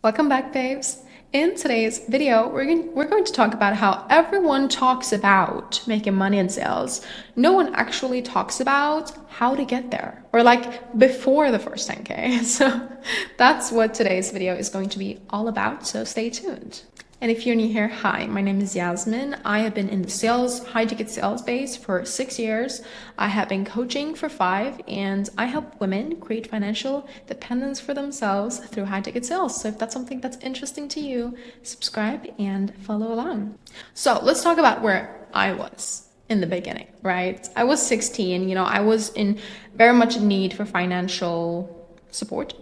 Welcome back, babes. In today's video, we're going to talk about how everyone talks about making money in sales. No one actually talks about how to get there, or like before the first 10K. So that's what today's video is going to be all about, so stay tuned. And if you're new here, hi, my name is Yasmin. I have been in the high ticket sales space for 6 years. I have been coaching for 5, and I help women create financial dependence for themselves through high ticket sales. So if that's something that's interesting to you, subscribe and follow along. So let's talk about where I was in the beginning, right? I was 16, I was in very much need for financial support.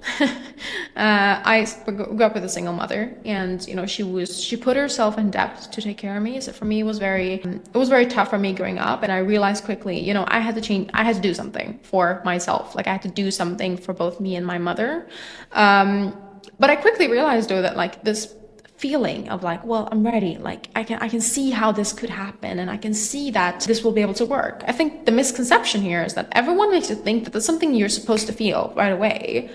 I grew up with a single mother, and she put herself in debt to take care of me. So for me, it was very tough for me growing up, and I realized quickly, I had to do something for myself. Like I had to do something for both me and my mother. But I quickly realized though that like this feeling of like, well, I'm ready, like I can see how this could happen, and I can see that this will be able to work. I think the misconception here is that everyone makes you think that that's something you're supposed to feel right away.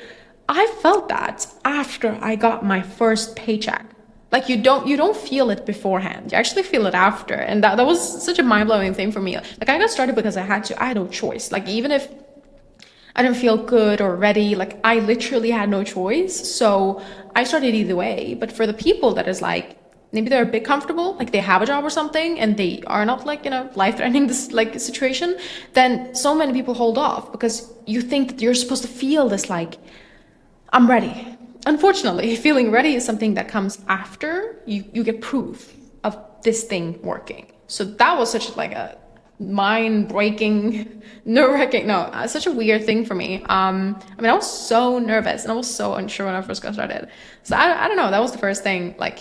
I felt that after I got my first paycheck. Like you don't feel it beforehand, you actually feel it after. And that was such a mind-blowing thing for me. Like I got started because I had no choice. Like even if I didn't feel good or ready, like I literally had no choice. So I started either way. But for the people that is like, maybe they're a bit comfortable, like they have a job or something, and they are not like, life-threatening this like situation, then so many people hold off because you think that you're supposed to feel this like, I'm ready. Unfortunately, feeling ready is something that comes after you get proof of this thing working. So that was such like a mind-breaking, nerve-wracking, such a weird thing for me. I was so nervous and I was so unsure when I first got started. So I don't know, that was the first thing, like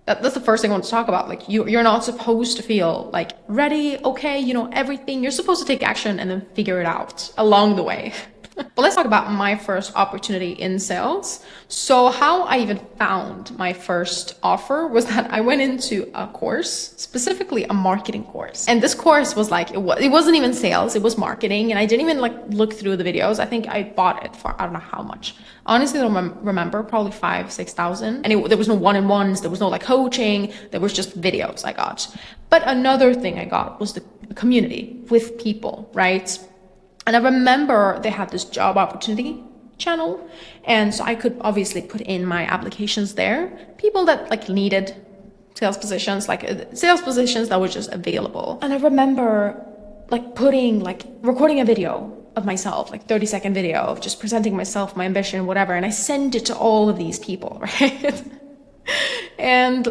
that's the first thing I want to talk about. Like you're not supposed to feel like ready, okay, everything. You're supposed to take action and then figure it out along the way. But let's talk about my first opportunity in sales. So how I even found my first offer was that I went into a course, specifically a marketing course. And this course was like, it wasn't even sales, it was marketing. And I didn't even like look through the videos. I think I bought it for, I don't know how much. Honestly, I don't remember, probably 5,000-6,000. And there was no one-on-ones, there was no like coaching, there was just videos I got. But another thing I got was the community with people, right? And I remember they had this job opportunity channel. And so I could obviously put in my applications there. People that like needed sales positions, like sales positions that were just available. And I remember like recording a video of myself, like 30-second video of just presenting myself, my ambition, whatever. And I sent it to all of these people, right? And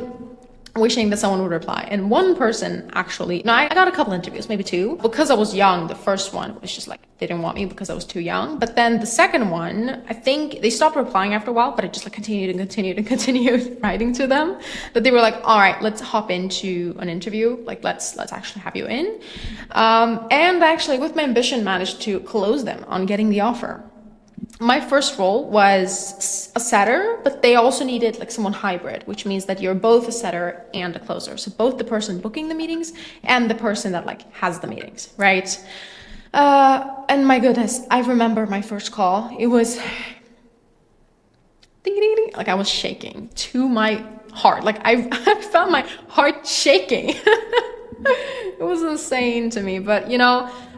wishing that someone would reply. And one person actually, I got a couple interviews, maybe 2. Because I was young, the first one was just like, they didn't want me because I was too young. But then the second one, I think they stopped replying after a while, but I just like continued writing to them. That they were like, all right, let's hop into an interview. Like, let's actually have you in. And actually with my ambition managed to close them on getting the offer. My first role was a setter, but they also needed like someone hybrid, which means that you're both a setter and a closer. So both the person booking the meetings and the person that like has the meetings, right? And my goodness, I remember my first call. It was like I was shaking to my heart. Like I felt my heart shaking. It was insane to me, but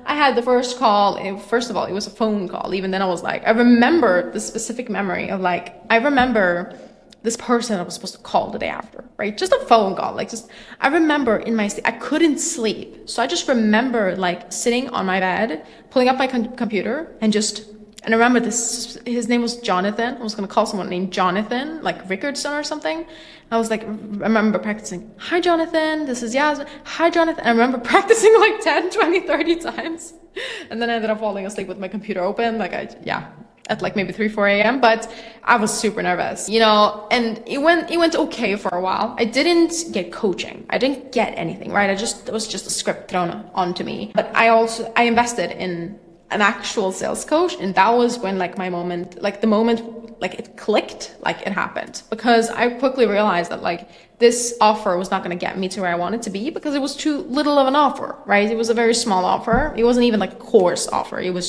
I had the first call. First of all, it was a phone call. Even then I was like, I remember the specific memory of like, I remember this person I was supposed to call the day after, right? Just a phone call. I remember in my sleep, I couldn't sleep. So I just remember like sitting on my bed, pulling up my computer and I remember his name was Jonathan. I was going to call someone named Jonathan, like Rickardson or something. I was like, I remember practicing, hi, Jonathan, this is Yasmin. Hi, Jonathan. I remember practicing like 10, 20, 30 times. And then I ended up falling asleep with my computer open. At like maybe 3, 4 a.m. But I was super nervous, and it went okay for a while. I didn't get coaching. I didn't get anything, right? It was just a script thrown onto me. But I invested in an actual sales coach, and that was when like my moment, like the moment like it clicked, like it happened, because I quickly realized that like this offer was not going to get me to where I wanted to be because it was too little of an offer, right? It was a very small offer. It wasn't even like a course offer. It was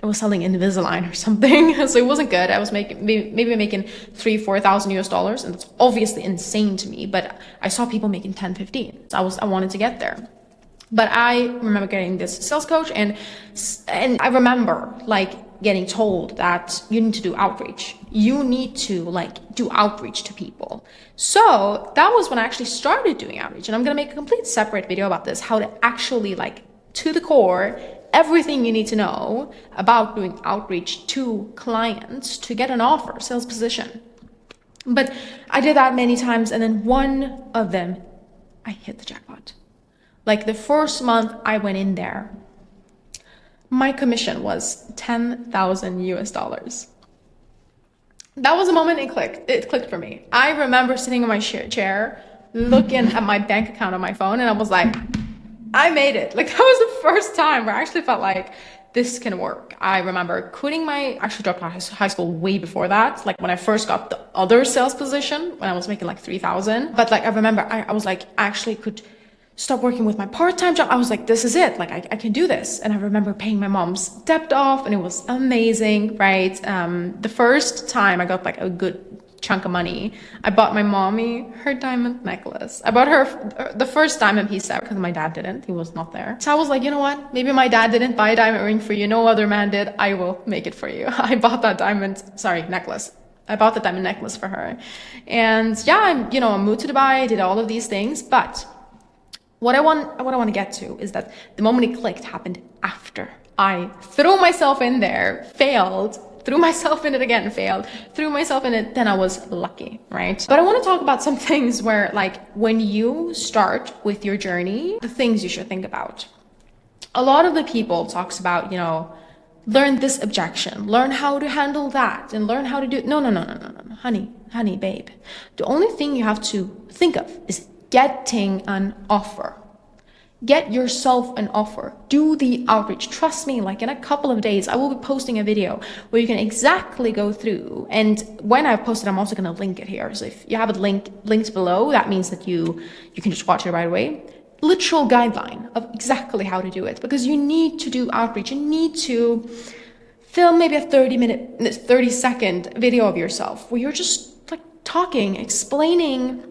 I was selling Invisalign or something. So it wasn't good. I was making maybe making 3,000-4,000 US dollars, and that's obviously insane to me, but I saw people making 10, 15. So I wanted to get there. But I remember getting this sales coach, and I remember like getting told that you need to do outreach. You need to like do outreach to people. So that was when I actually started doing outreach, and I'm gonna make a complete separate video about this, how to actually like to the core everything you need to know about doing outreach to clients to get an offer, sales position. But I did that many times, and then one of them, I hit the jackpot. Like the first month I went in there, my commission was 10,000 US dollars. That was a moment it clicked. It clicked for me. I remember sitting in my chair, looking at my bank account on my phone, and I was like, I made it. Like that was the first time where I actually felt like this can work. I remember quitting I actually dropped out of high school way before that. Like when I first got the other sales position, when I was making like 3,000. But like I remember I was like, I actually could stop working with my part-time job. I was like, this is it. Like I can do this. And I remember paying my mom's debt off, and it was amazing, right? The first time I got like a good chunk of money, I bought my mommy her diamond necklace. I bought her the first diamond piece ever because my dad didn't. He was not there. So I was like, you know what? Maybe my dad didn't buy a diamond ring for you. No other man did. I will make it for you. I bought that necklace. I bought the diamond necklace for her. And yeah, I moved to Dubai, I did all of these things, but what I want to get to is that the moment it clicked happened after I threw myself in there, failed, threw myself in it again, failed, threw myself in it, then I was lucky, right? But I want to talk about some things where like when you start with your journey, the things you should think about. A lot of the people talks about, learn this objection, learn how to handle that, and learn how to do no, honey, babe. The only thing you have to think of is getting an offer. Get yourself an offer. Do the outreach. Trust me, like in a couple of days, I will be posting a video where you can exactly go through. And when I've posted, I'm also going to link it here. So if you have it linked below, that means that you can just watch it right away. Literal guideline of exactly how to do it, because you need to do outreach. You need to film maybe a 30-second video of yourself where you're just like talking, explaining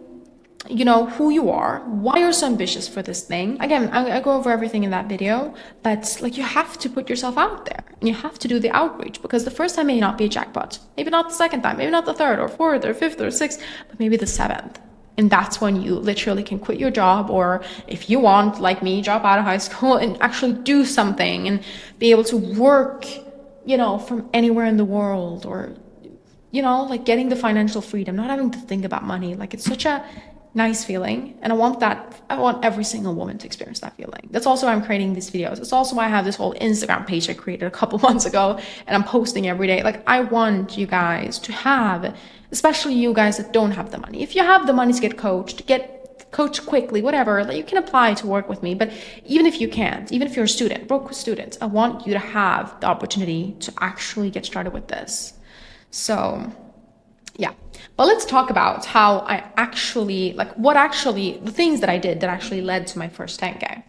who you are, why you're so ambitious for this thing. Again, I go over everything in that video, but like you have to put yourself out there and you have to do the outreach, because the first time may not be a jackpot, maybe not the second time, maybe not the third or fourth or fifth or sixth, but maybe the seventh. And that's when you literally can quit your job, or if you want, like me, drop out of high school and actually do something and be able to work, from anywhere in the world, or, like getting the financial freedom, not having to think about money. Like it's such a nice feeling, and I want every single woman to experience that feeling. That's also why I'm creating these videos. It's also why I have this whole Instagram page I created a couple months ago, and I'm posting every day. Like I want you guys to have, especially you guys that don't have the money. If you have the money to get coached quickly, whatever, like you can apply to work with me. But even if you can't, even if you're a student, broke student, I want you to have the opportunity to actually get started with this. So yeah, but let's talk about how I actually, the things that I did that actually led to my first 10K.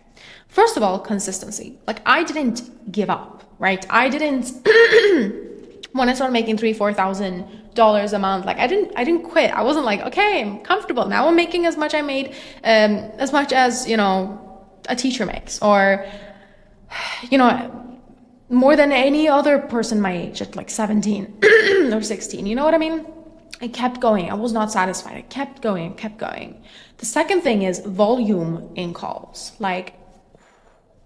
First of all, consistency. Like I didn't give up, right? I didn't, when I started making $3,000-4,000 a month, like I didn't quit. I wasn't like, okay, I'm comfortable. Now I'm making as much as a teacher makes, or, more than any other person my age at like 17 or 16. You know what I mean? I kept going. I was not satisfied. I kept going. The second thing is volume in calls. Like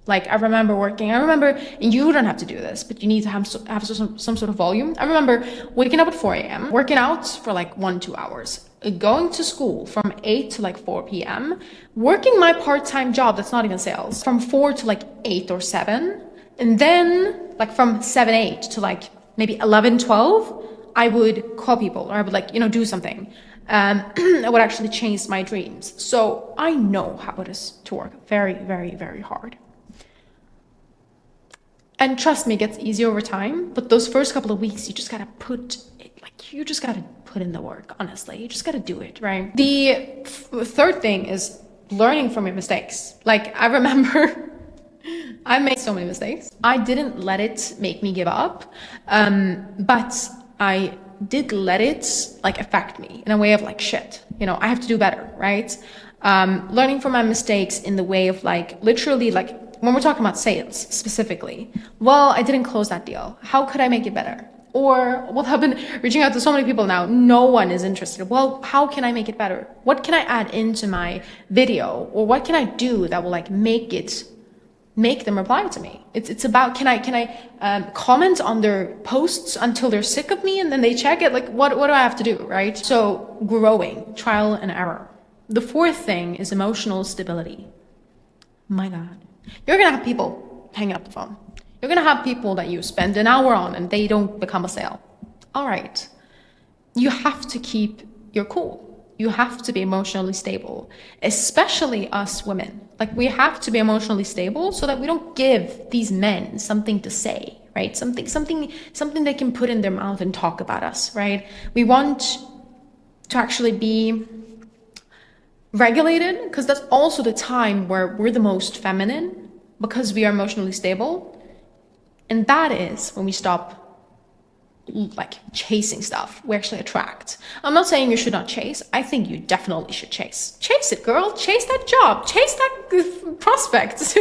I remember and you don't have to do this, but you need to have some sort of volume. I remember waking up at 4 a.m., working out for like 1-2 hours, going to school from 8 to like 4 p.m., working my part-time job that's not even sales from 4 to like 8 or 7. And then like from 7-8 to like maybe 11-12, I would call people, or I would do something. I would actually chase my dreams. So I know how it is to work very, very, very hard. And trust me, it gets easier over time. But those first couple of weeks, you just gotta put in the work, honestly. You just gotta do it, right? The third thing is learning from your mistakes. Like I remember I made so many mistakes. I didn't let it make me give up, but I did let it like affect me in a way of like, shit, I have to do better, right? Learning from my mistakes in the way of like, literally like when we're talking about sales specifically, well, I didn't close that deal. How could I make it better? Or, well, I've been reaching out to so many people now. No one is interested. Well, how can I make it better? What can I add into my video? Or what can I do that will like make them reply to me? It's about, can I comment on their posts until they're sick of me and then they check it? Like, what do I have to do, right? So growing, trial and error. The fourth thing is emotional stability. My God. You're gonna have people hanging up the phone. You're gonna have people that you spend an hour on and they don't become a sale. All right. You have to keep your cool. You have to be emotionally stable, especially us women. Like we have to be emotionally stable so that we don't give these men something to say, right? Something they can put in their mouth and talk about us, right? We want to actually be regulated because that's also the time where we're the most feminine because we are emotionally stable. And that is when we stop like chasing stuff, we actually attract. I'm not saying you should not chase. I think you definitely should chase. Chase it, girl. Chase that job. Chase that prospect.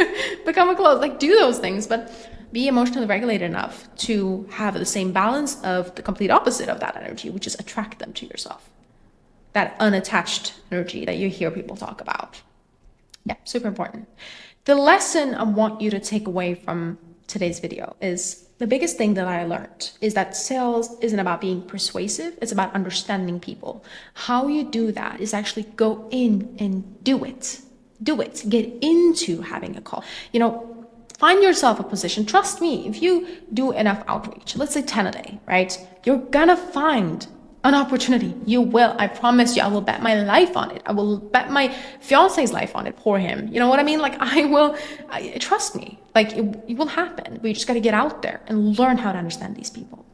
Become a close. Like do those things, but be emotionally regulated enough to have the same balance of the complete opposite of that energy, which is attract them to yourself. That unattached energy that you hear people talk about. Yeah, super important. The lesson I want you to take away from today's video is the biggest thing that I learned is that sales isn't about being persuasive. It's about understanding people. How you do that is actually go in and do it. Do it. Get into having a call. Find yourself a position. Trust me, if you do enough outreach, let's say 10 a day, right? You're gonna find an opportunity. You will. I promise you, I will bet my life on it. I will bet my fiance's life on it. Poor him. You know what I mean? Like trust me, like it will happen. We just got to get out there and learn how to understand these people.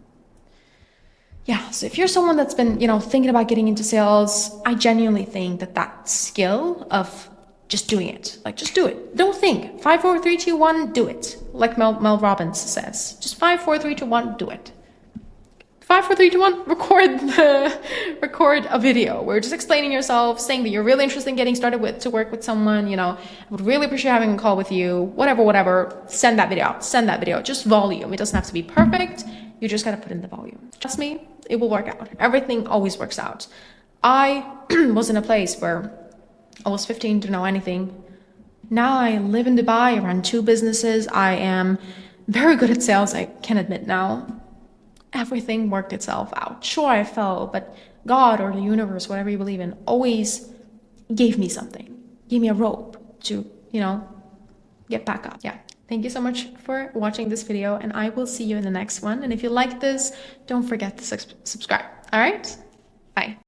Yeah. So if you're someone that's been, thinking about getting into sales, I genuinely think that skill of just doing it, like just do it. Don't think 5, 4, 3, 2, 1, do it. Like Mel Robbins says, just 5, 4, 3, 2, 1, do it. 5, 4, 3, 2, 1, record a video. We're just explaining yourself, saying that you're really interested in getting started to work with someone, I would really appreciate having a call with you, whatever, send that video out, just volume. It doesn't have to be perfect. You just got to put in the volume. Trust me, it will work out. Everything always works out. I was in a place where I was 15, didn't know anything. Now I live in Dubai, I run 2 businesses. I am very good at sales, I can admit now. Everything worked itself out. Sure, I fell, but God or the universe, whatever you believe in, always gave me something, gave me a rope to, get back up. Yeah. Thank you so much for watching this video, and I will see you in the next one. And if you like this, don't forget to subscribe. All right? Bye.